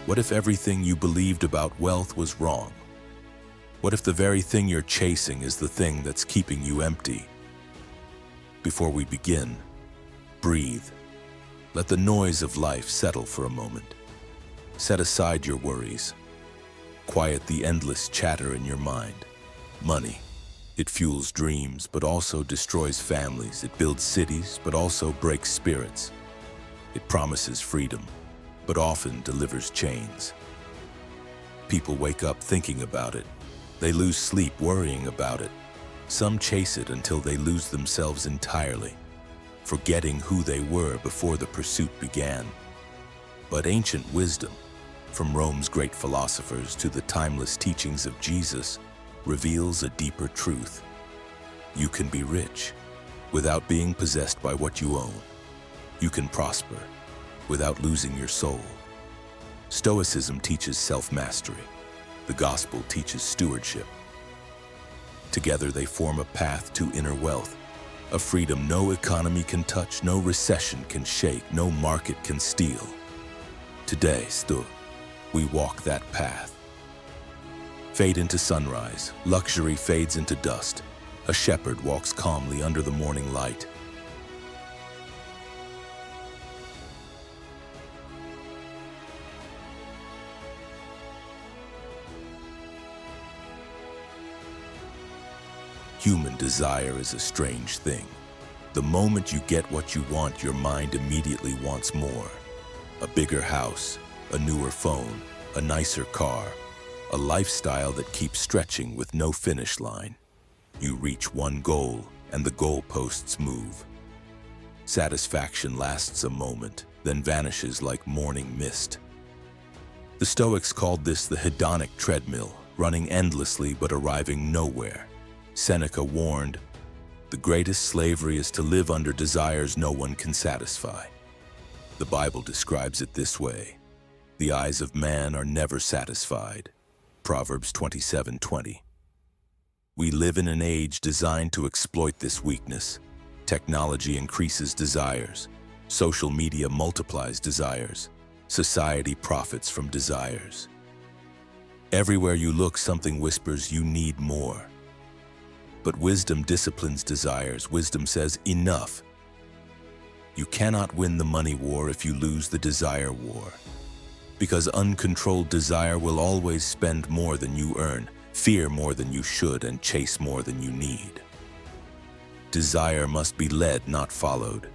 What if everything you believed about wealth was wrong? What if the very thing you're chasing is the thing that's keeping you empty? Before we begin, breathe. Let the noise of life settle for a moment. Set aside your worries. Quiet the endless chatter in your mind. Money. It fuels dreams, but also destroys families. It builds cities, but also breaks spirits. It promises freedom, but often delivers chains. People wake up thinking about it. They lose sleep worrying about it. Some chase it until they lose themselves entirely, forgetting who they were before the pursuit began. But ancient wisdom, from Rome's great philosophers to the timeless teachings of Jesus, reveals a deeper truth. You can be rich without being possessed by what you own. You can prosper without losing your soul. Stoicism teaches self-mastery. The gospel teaches stewardship. Together they form a path to inner wealth, a freedom no economy can touch, no recession can shake, no market can steal. Today, we walk that path. Fade into sunrise, luxury fades into dust. A shepherd walks calmly under the morning light. Human desire is a strange thing. The moment you get what you want, your mind immediately wants more. A bigger house, a newer phone, a nicer car, a lifestyle that keeps stretching with no finish line. You reach one goal, and the goalposts move. Satisfaction lasts a moment, then vanishes like morning mist. The Stoics called this the hedonic treadmill, running endlessly but arriving nowhere. Seneca warned, "The greatest slavery is to live under desires no one can satisfy." The Bible describes it this way: "The eyes of man are never satisfied." Proverbs 27:20. We live in an age designed to exploit this weakness. Technology increases desires. Social media multiplies desires. Society profits from desires. Everywhere you look, something whispers you need more. But wisdom disciplines desires. Wisdom says, enough. You cannot win the money war if you lose the desire war. Because uncontrolled desire will always spend more than you earn, fear more than you should, and chase more than you need. Desire must be led, not followed.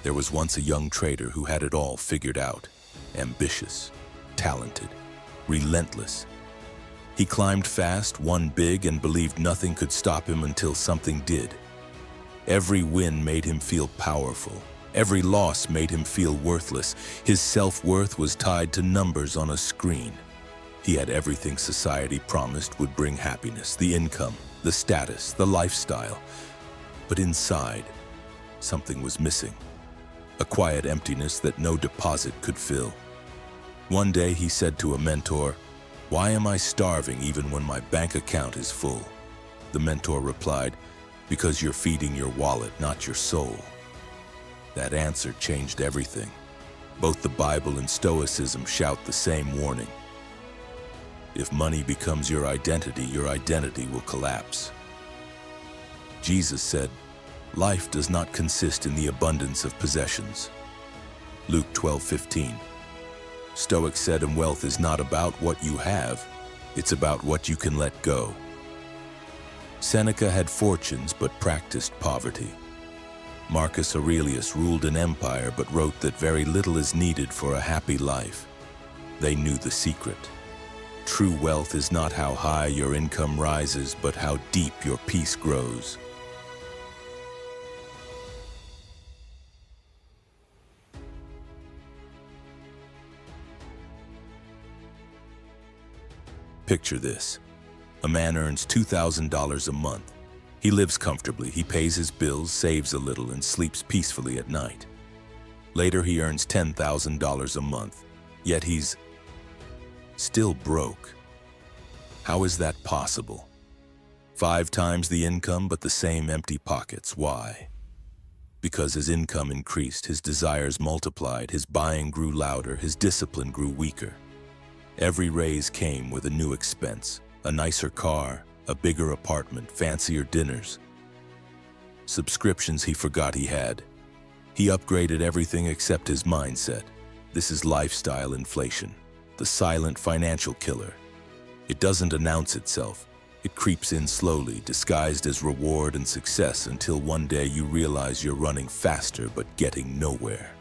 There was once a young trader who had it all figured out. Ambitious, talented, relentless. He climbed fast, won big, and believed nothing could stop him until something did. Every win made him feel powerful. Every loss made him feel worthless. His self-worth was tied to numbers on a screen. He had everything society promised would bring happiness: the income, the status, the lifestyle. But inside, something was missing. A quiet emptiness that no deposit could fill. One day he said to a mentor, "Why am I starving even when my bank account is full?" The mentor replied, "Because you're feeding your wallet, not your soul." That answer changed everything. Both the Bible and Stoicism shout the same warning. If money becomes your identity will collapse. Jesus said, "Life does not consist in the abundance of possessions." Luke 12:15. Stoics said, "And wealth is not about what you have, it's about what you can let go." Seneca had fortunes but practiced poverty. Marcus Aurelius ruled an empire but wrote that very little is needed for a happy life. They knew the secret. True wealth is not how high your income rises, but how deep your peace grows. Picture this. A man earns $2,000 a month. He lives comfortably, he pays his bills, saves a little, and sleeps peacefully at night. Later he earns $10,000 a month, yet he's still broke. How is that possible? 5 times the income, but the same empty pockets. Why? Because his income increased, his desires multiplied, his buying grew louder, his discipline grew weaker. Every raise came with a new expense, a nicer car, a bigger apartment, fancier dinners. Subscriptions he forgot he had. He upgraded everything except his mindset. This is lifestyle inflation, the silent financial killer. It doesn't announce itself. It creeps in slowly, disguised as reward and success, until one day you realize you're running faster but getting nowhere.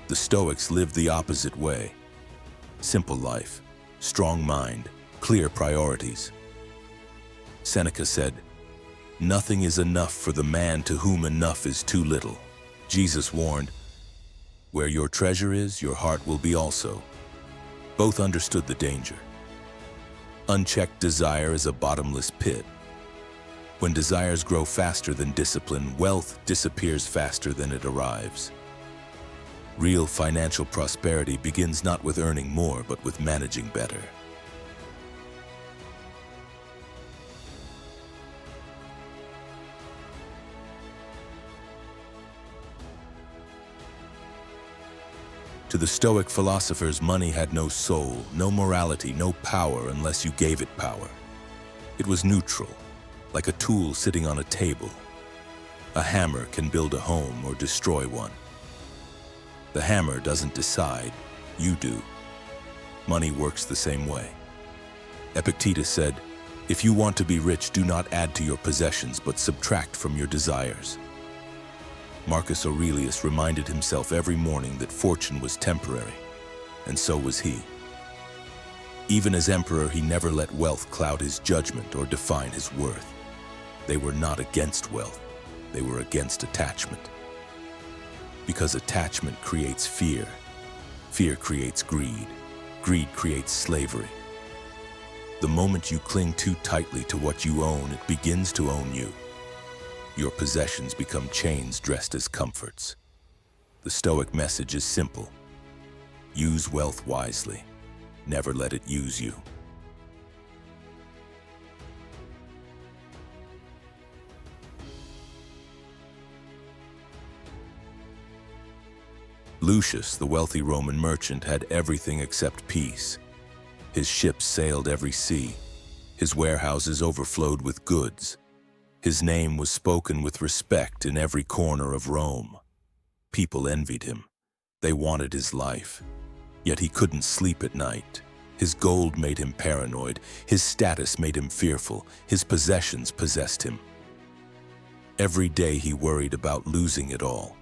The Stoics lived the opposite way. Simple life, strong mind, clear priorities. Seneca said, "Nothing is enough for the man to whom enough is too little." Jesus warned, "Where your treasure is, your heart will be also." Both understood the danger. Unchecked desire is a bottomless pit. When desires grow faster than discipline, wealth disappears faster than it arrives. Real financial prosperity begins not with earning more, but with managing better. To the Stoic philosophers, money had no soul, no morality, no power unless you gave it power. It was neutral, like a tool sitting on a table. A hammer can build a home or destroy one. The hammer doesn't decide, you do. Money works the same way. Epictetus said, "If you want to be rich, do not add to your possessions, but subtract from your desires." Marcus Aurelius reminded himself every morning that fortune was temporary, and so was he. Even as emperor, he never let wealth cloud his judgment or define his worth. They were not against wealth, they were against attachment. Because attachment creates fear, fear creates greed, greed creates slavery. The moment you cling too tightly to what you own, it begins to own you. Your possessions become chains dressed as comforts. The Stoic message is simple. Use wealth wisely. Never let it use you. Lucius, the wealthy Roman merchant, had everything except peace. His ships sailed every sea. His warehouses overflowed with goods. His name was spoken with respect in every corner of Rome. People envied him. They wanted his life. Yet he couldn't sleep at night. His gold made him paranoid. His status made him fearful. His possessions possessed him. Every day he worried about losing it all.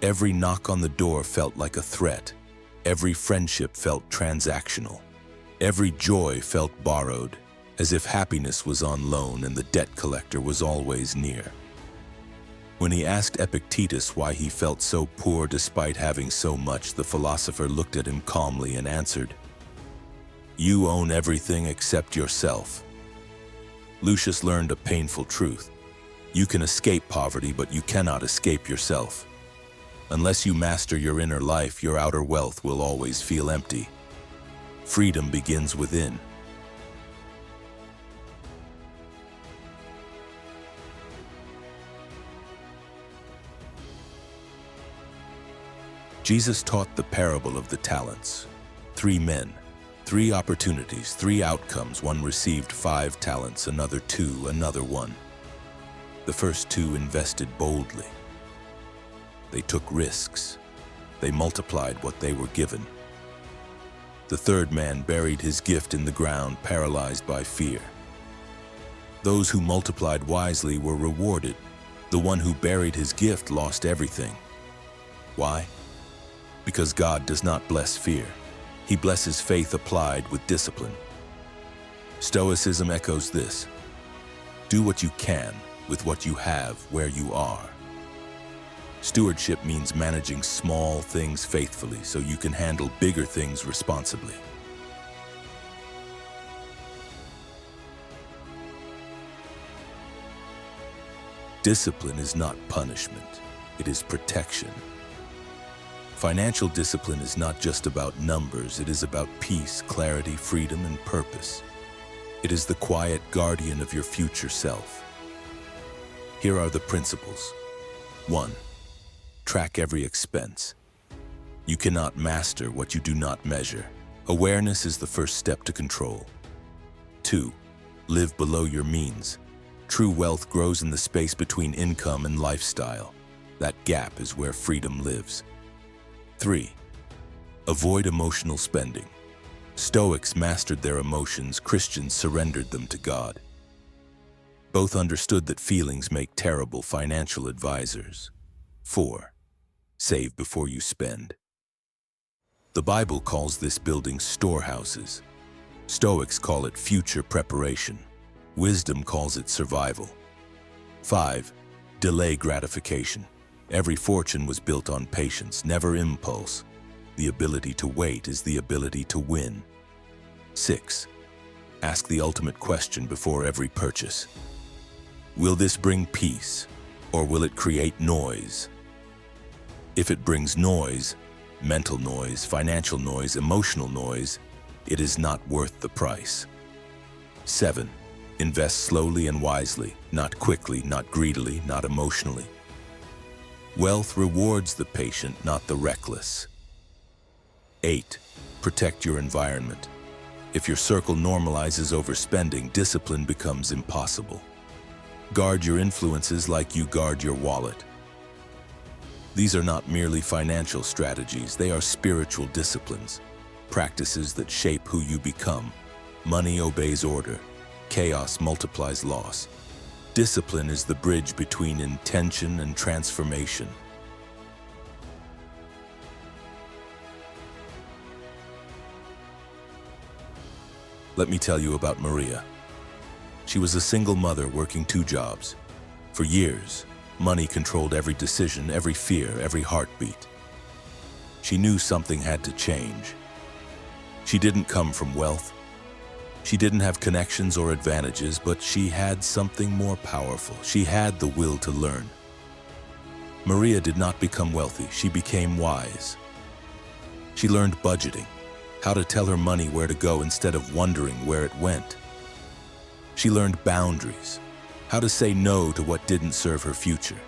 Every knock on the door felt like a threat. Every friendship felt transactional. Every joy felt borrowed, as if happiness was on loan and the debt collector was always near. When he asked Epictetus why he felt so poor despite having so much, the philosopher looked at him calmly and answered, "You own everything except yourself." Lucius learned a painful truth. You can escape poverty, but you cannot escape yourself. Unless you master your inner life, your outer wealth will always feel empty. Freedom begins within. Jesus taught the parable of the talents. 3 men, 3 opportunities, 3 outcomes. One received 5 talents, another 2, another 1. The first 2 invested boldly. They took risks. They multiplied what they were given. The third man buried his gift in the ground, paralyzed by fear. Those who multiplied wisely were rewarded. The one who buried his gift lost everything. Why? Because God does not bless fear. He blesses faith applied with discipline. Stoicism echoes this. Do what you can with what you have where you are. Stewardship means managing small things faithfully so you can handle bigger things responsibly. Discipline is not punishment, it is protection. Financial discipline is not just about numbers, it is about peace, clarity, freedom, and purpose. It is the quiet guardian of your future self. Here are the principles. 1. Track every expense. You cannot master what you do not measure. Awareness is the first step to control. 2. Live below your means. True wealth grows in the space between income and lifestyle. That gap is where freedom lives. 3. Avoid emotional spending. Stoics mastered their emotions, Christians surrendered them to God. Both understood that feelings make terrible financial advisors. 4. Save before you spend. The Bible calls this building storehouses. Stoics call it future preparation. Wisdom calls it survival. 5. Delay gratification. Every fortune was built on patience, never impulse. The ability to wait is the ability to win. 6. Ask the ultimate question before every purchase. Will this bring peace, or will it create noise? If it brings noise, mental noise, financial noise, emotional noise, it is not worth the price. 7. Invest slowly and wisely, not quickly, not greedily, not emotionally. Wealth rewards the patient, not the reckless. 8. Protect your environment. If your circle normalizes overspending, discipline becomes impossible. Guard your influences like you guard your wallet. These are not merely financial strategies, they are spiritual disciplines, practices that shape who you become. Money obeys order. Chaos multiplies loss. Discipline is the bridge between intention and transformation. Let me tell you about Maria. She was a single mother working 2 jobs. For years, money controlled every decision, every fear, every heartbeat. She knew something had to change. She didn't come from wealth. She didn't have connections or advantages, but she had something more powerful. She had the will to learn. Maria did not become wealthy, she became wise. She learned budgeting, how to tell her money where to go instead of wondering where it went. She learned boundaries, how to say no to what didn't serve her future.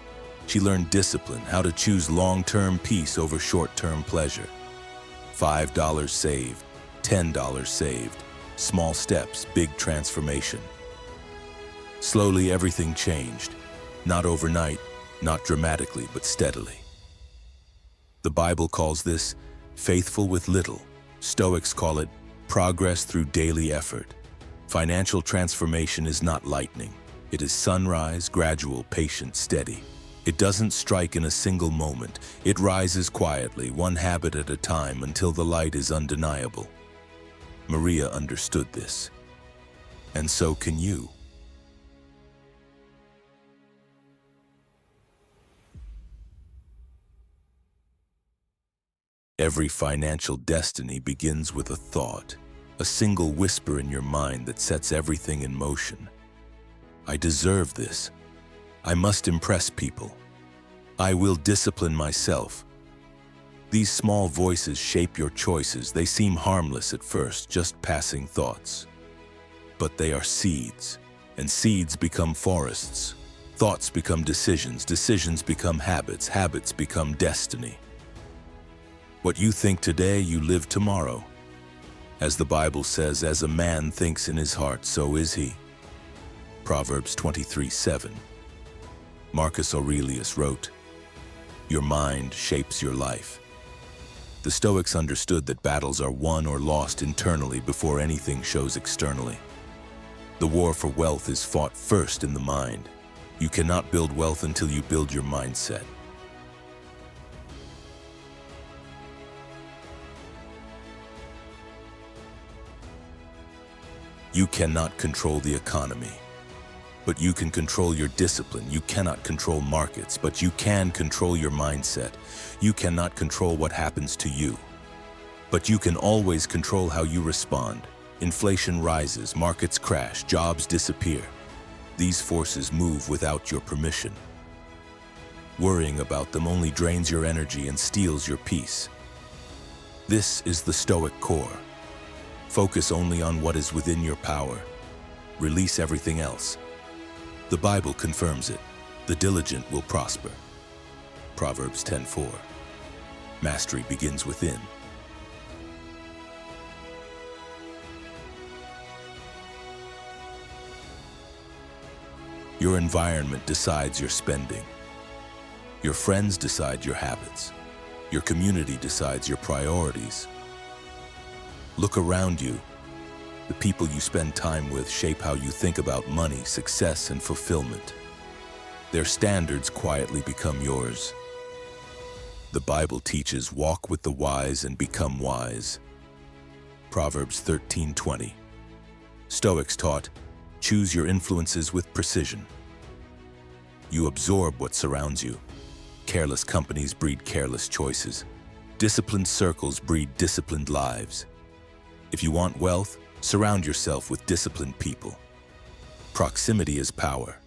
She learned discipline, how to choose long-term peace over short-term pleasure. $5 saved, $10 saved. Small steps, big transformation. Slowly, everything changed. Not overnight, not dramatically, but steadily. The Bible calls this faithful with little. Stoics call it progress through daily effort. Financial transformation is not lightning. It is sunrise, gradual, patient, steady. It doesn't strike in a single moment. It rises quietly, one habit at a time, until the light is undeniable. Maria understood this, and so can you. Every financial destiny begins with a thought, a single whisper in your mind that sets everything in motion. I deserve this. I must impress people. I will discipline myself. These small voices shape your choices. They seem harmless at first, just passing thoughts. But they are seeds, and seeds become forests. Thoughts become decisions, decisions become habits, habits become destiny. What you think today, you live tomorrow. As the Bible says, as a man thinks in his heart, so is he. Proverbs 23:7. Marcus Aurelius wrote, "Your mind shapes your life." The Stoics understood that battles are won or lost internally before anything shows externally. The war for wealth is fought first in the mind. You cannot build wealth until you build your mindset. You cannot control the economy, but you can control your discipline. You cannot control markets, but you can control your mindset. You cannot control what happens to you, but you can always control how you respond. Inflation rises, markets crash, jobs disappear. These forces move without your permission. Worrying about them only drains your energy and steals your peace. This is the Stoic core. Focus only on what is within your power. Release everything else. The Bible confirms it. The diligent will prosper. Proverbs 10:4. Mastery begins within. Your environment decides your spending. Your friends decide your habits. Your community decides your priorities. Look around you. The people you spend time with shape how you think about money, success, and fulfillment. Their standards quietly become yours. The Bible teaches, walk with the wise and become wise. Proverbs 13:20. Stoics taught, choose your influences with precision. You absorb what surrounds you. Careless companies breed careless choices. Disciplined circles breed disciplined lives. If you want wealth, surround yourself with disciplined people. Proximity is power.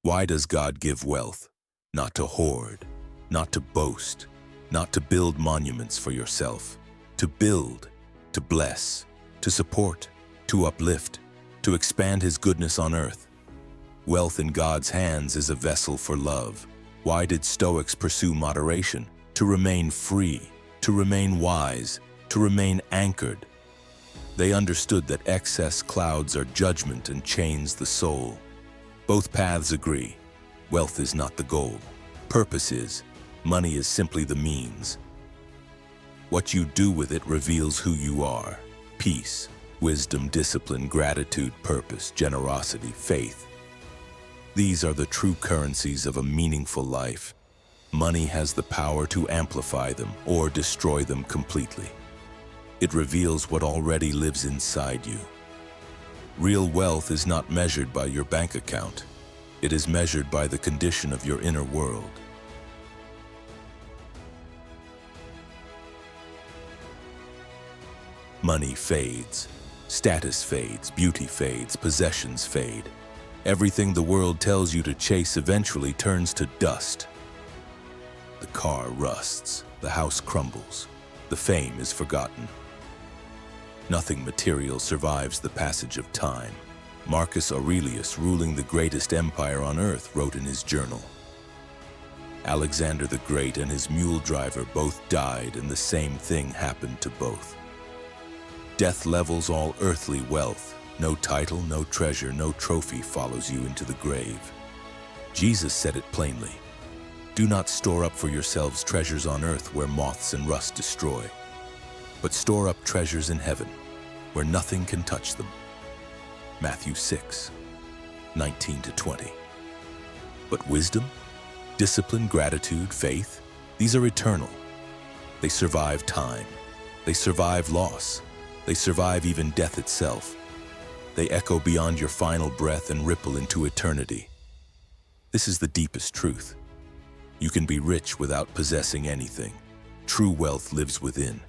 Why does God give wealth? Not to hoard, not to boast, not to build monuments for yourself. To build, to bless, to support, to uplift, to expand His goodness on earth. Wealth in God's hands is a vessel for love. Why did Stoics pursue moderation? To remain free, to remain wise, to remain anchored. They understood that excess clouds are judgment and chains the soul. Both paths agree. Wealth is not the goal. Purpose is. Money is simply the means. What you do with it reveals who you are. Peace, wisdom, discipline, gratitude, purpose, generosity, faith. These are the true currencies of a meaningful life. Money has the power to amplify them or destroy them completely. It reveals what already lives inside you. Real wealth is not measured by your bank account. It is measured by the condition of your inner world. Money fades. Status fades. Beauty fades. Possessions fade. Everything the world tells you to chase eventually turns to dust. The car rusts. The house crumbles. The fame is forgotten. Nothing material survives the passage of time. Marcus Aurelius, ruling the greatest empire on earth, wrote in his journal, Alexander the Great and his mule driver both died, and the same thing happened to both. Death levels all earthly wealth. No title, no treasure, no trophy follows you into the grave. Jesus said it plainly. Do not store up for yourselves treasures on earth where moths and rust destroy, but store up treasures in heaven where nothing can touch them. Matthew 6:19-20. But wisdom, discipline, gratitude, faith, these are eternal. They survive time. They survive loss. They survive even death itself. They echo beyond your final breath and ripple into eternity. This is the deepest truth. You can be rich without possessing anything. True wealth lives within.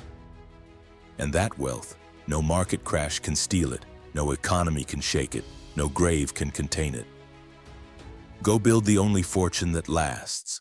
And that wealth, no market crash can steal it, no economy can shake it, no grave can contain it. Go build the only fortune that lasts.